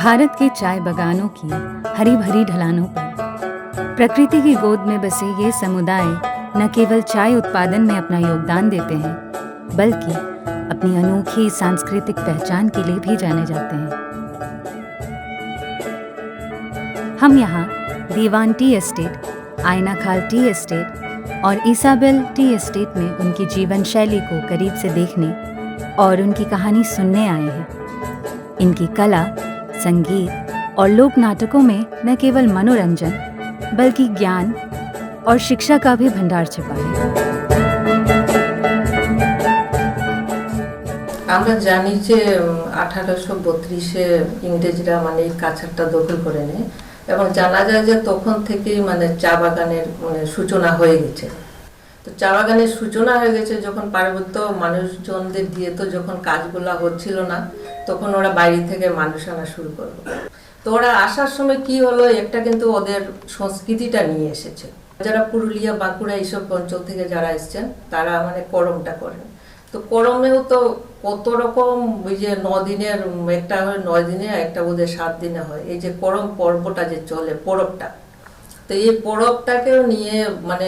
भारत के चाय बागानों की हरी भरी ढलानों पर प्रकृति की गोद में बसे ये समुदाय न केवल चाय उत्पादन में अपना योगदान देते हैं, बल्कि अपनी अनोखी सांस्कृतिक पहचान के लिए भी जाने जाते हैं। हम यहाँ दीवान टी एस्टेट, आयना खाल टी एस्टेट और ईसाबेल टी एस्टेट में उनकी जीवन शैली को करीब से देखने और उनकी कहानी सुनने आए हैं। इनकी कला, संगीत और लोक नाटकों में न केवल मनोरंजन बल्कि ज्ञान और शिक्षा का भी भंडार छिपा है। আমরা জানি যে 1832-এ ইংরেজরা মানে এই কাছাড়টা দখল করে নেয় এবং জানা যায় যে তখন থেকেই মানে চা বাগানের মানে সূচনা হয়ে গেছে। তো চা বাগানের সূচনা হয়ে গেছে যখন পার্বত্য মানুষজনদের দিয়ে তো যখন কাজগুলো হচ্ছিল না, তখন ওরা বাইরে থেকে মানুষ আনা শুরু করলো। তো ওরা আসার সময় কি হলো, একটা কিন্তু ওদের সংস্কৃতিটা নিয়ে এসেছে। যারা পুরুলিয়া, বাঁকুড়া এইসব অঞ্চল থেকে যারা এসেছেন তারা মানে করমটা করেন। তো করমেও তো কত রকম, ওই যে 9 দিনের একটা হয় 9 দিনে, একটা বোধহয় 7 দিনে হয়। এই যে করম পর্বটা যে চলে, পরবটা, তো এই পরবটাকেও নিয়ে মানে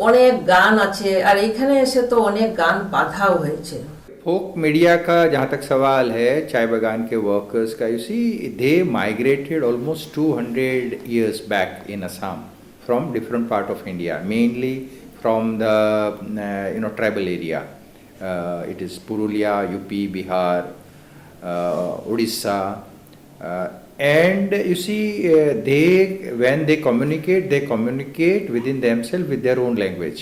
অনেক গান আছে। আর এখানে এসে তো অনেক গান বাঁধাও হয়েছে। फोक मीडिया का जहाँ तक सवाल है, चाय बागान के वर्कर्स का, you see they migrated almost 200 years back in Assam from different part of India, mainly from the tribal area. It is Purulia, UP, Bihar, Odisha, and you see when they communicate within themselves with their own language.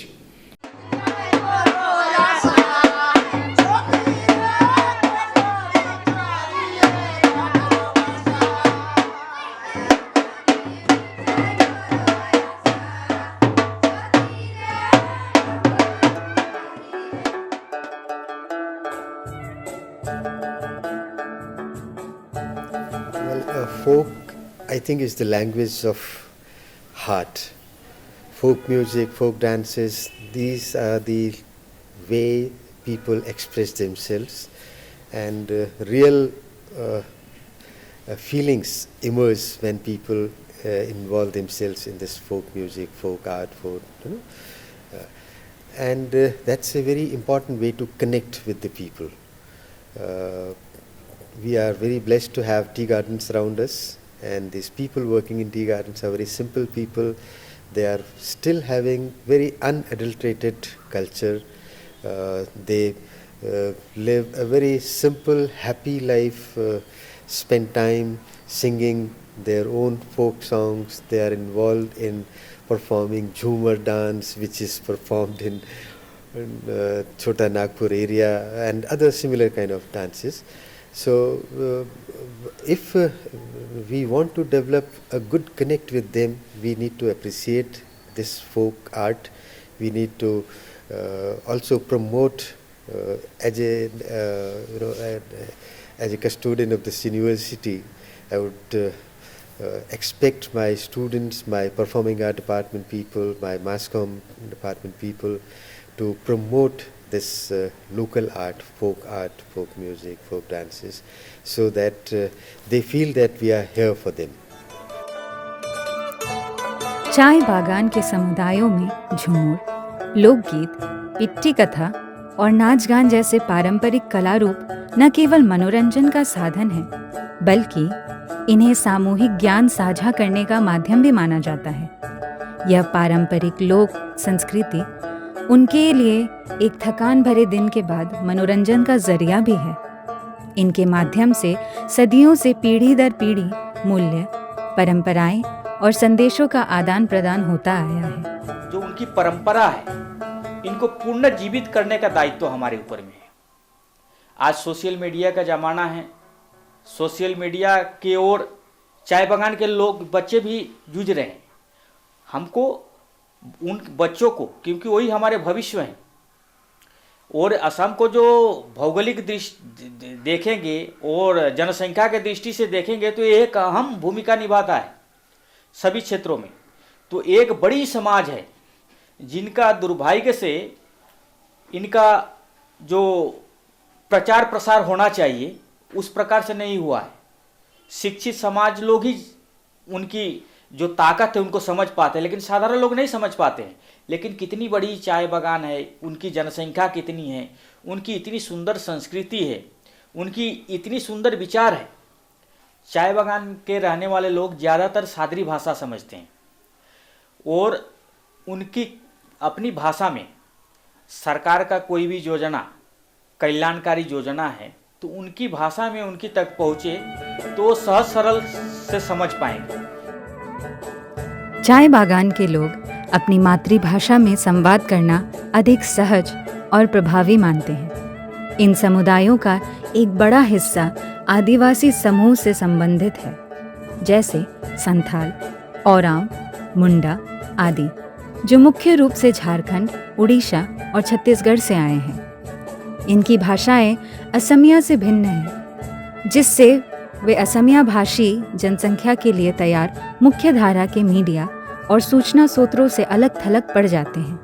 Folk, I think, is the language of heart. Folk music, folk dances, these are the way people express themselves, and real feelings emerge when people involve themselves in this folk music, folk art, and that's a very important way to connect with the people. We are very blessed to have tea gardens around us, and these people working in tea gardens are very simple people. They are still having very unadulterated culture. They live a very simple, happy life, spend time singing their own folk songs. They are involved in performing Jhumar dance, which is performed in Chota Nagpur area, and other similar kind of dances. So if we want to develop a good connect with them, we need to appreciate this folk art. We need to also promote as a custodian of this university. I would expect my students, my performing art department people, my mass comm department people to promote this local art, folk music, folk dances, so that they feel that we are here for them. चाय बागान के समुदायों में झूमर, लोकगीत, पिट्टी कथा और नाच गान जैसे पारंपरिक कला रूप न केवल मनोरंजन का साधन है, बल्कि इन्हें सामूहिक ज्ञान साझा करने का माध्यम भी माना जाता है। यह पारंपरिक लोक संस्कृति उनके लिए एक थकान भरे दिन के बाद मनोरंजन का जरिया भी है। इनके माध्यम से सदियों से पीढ़ी दर पीढ़ी मूल्य, परंपराएं और संदेशों का आदान प्रदान होता आया है। जो उनकी परंपरा है, इनको पुनर्जीवित करने का दायित्व हमारे ऊपर में है। आज सोशल मीडिया का ज़माना है। सोशल मीडिया की ओर चाय बागान के लोग, बच्चे भी जूझ रहे हैं। हमको उन बच्चों को, क्योंकि वही हमारे भविष्य हैं, और असम को जो भौगोलिक दृष्टि देखेंगे और जनसंख्या के दृष्टि से देखेंगे तो ये एक अहम भूमिका निभाता है सभी क्षेत्रों में। तो एक बड़ी समाज है जिनका दुर्भाग्य से इनका जो प्रचार प्रसार होना चाहिए उस प्रकार से नहीं हुआ है। शिक्षित समाज लोग ही उनकी जो ताकत है उनको समझ पाते हैं, लेकिन साधारण लोग नहीं समझ पाते हैं। लेकिन कितनी बड़ी चाय बागान है, उनकी जनसंख्या कितनी है, उनकी इतनी सुंदर संस्कृति है, उनकी इतनी सुंदर विचार है। चाय बागान के रहने वाले लोग ज़्यादातर सादरी भाषा समझते हैं और उनकी अपनी भाषा में सरकार का कोई भी योजना, कल्याणकारी योजना है तो उनकी भाषा में उनकी तक पहुँचे तो सहज सरल से समझ पाएंगे। चाय बागान के लोग अपनी मातृभाषा में संवाद करना अधिक सहज और प्रभावी मानते हैं। इन समुदायों का एक बड़ा हिस्सा आदिवासी समूह से संबंधित है, जैसे संथाल, ओरांव, मुंडा आदि, जो मुख्य रूप से झारखंड, उड़ीसा और छत्तीसगढ़ से आए हैं। इनकी भाषाएं असमिया से भिन्न हैं, जिससे वे असमिया भाषी जनसंख्या के लिए तैयार मुख्य धारा के मीडिया और सूचना स्रोतों से अलग थलग पड़ जाते हैं।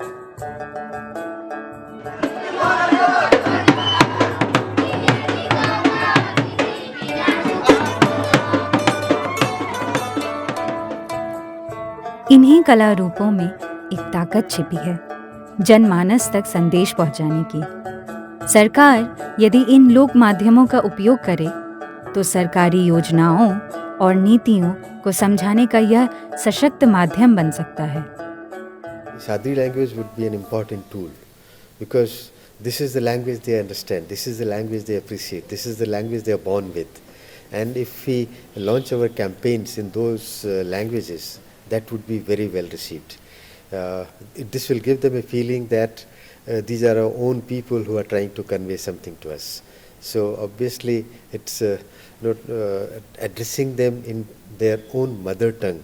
इन्हीं कला रूपों में एक ताकत छिपी है, जनमानस तक संदेश पहुंचाने की। सरकार यदि इन लोक माध्यमों का उपयोग करे तो सरकारी योजनाओं और नीतियों को समझाने का यह सशक्त माध्यम बन सकता है। Sadri language would be an important tool because this is the language they understand, this is the language they appreciate, this is the language they are born with. And if we launch our campaigns in those languages, that would be very well received. This will give them a feeling that these are our own people who are trying to convey something to us. So obviously it's not addressing them in their own mother tongue.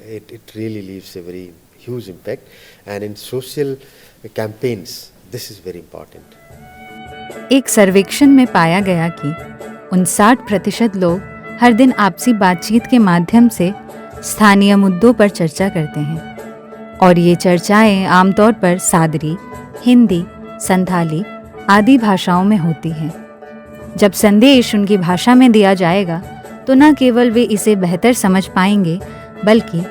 It really leaves a very huge impact, and in social campaigns this is very important. एक सर्वेक्षण में पाया गया कि 59% लोग हर दिन आपसी बातचीत के माध्यम से स्थानीय मुद्दों पर चर्चा करते हैं, और ये चर्चाएं आमतौर पर सादरी, हिंदी, संथाली आदि भाषाओं में होती हैं। जब संदेश उनकी भाषा में दिया जाएगा तो न केवल वे इसे बेहतर समझ पाएंगे, बल्कि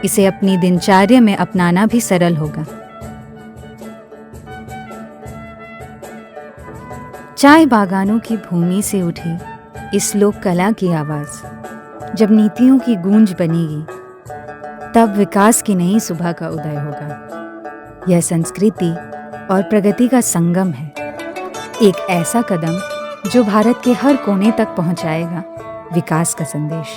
इसे अपनी दिनचर्या में अपनाना भी सरल होगा। चाय बागानों की भूमि से उठी इस लोक कला की आवाज जब नीतियों की गूंज बनेगी, तब विकास की नई सुबह का उदय होगा। यह संस्कृति और प्रगति का संगम है, एक ऐसा कदम जो भारत के हर कोने तक पहुंचाएगा विकास का संदेश।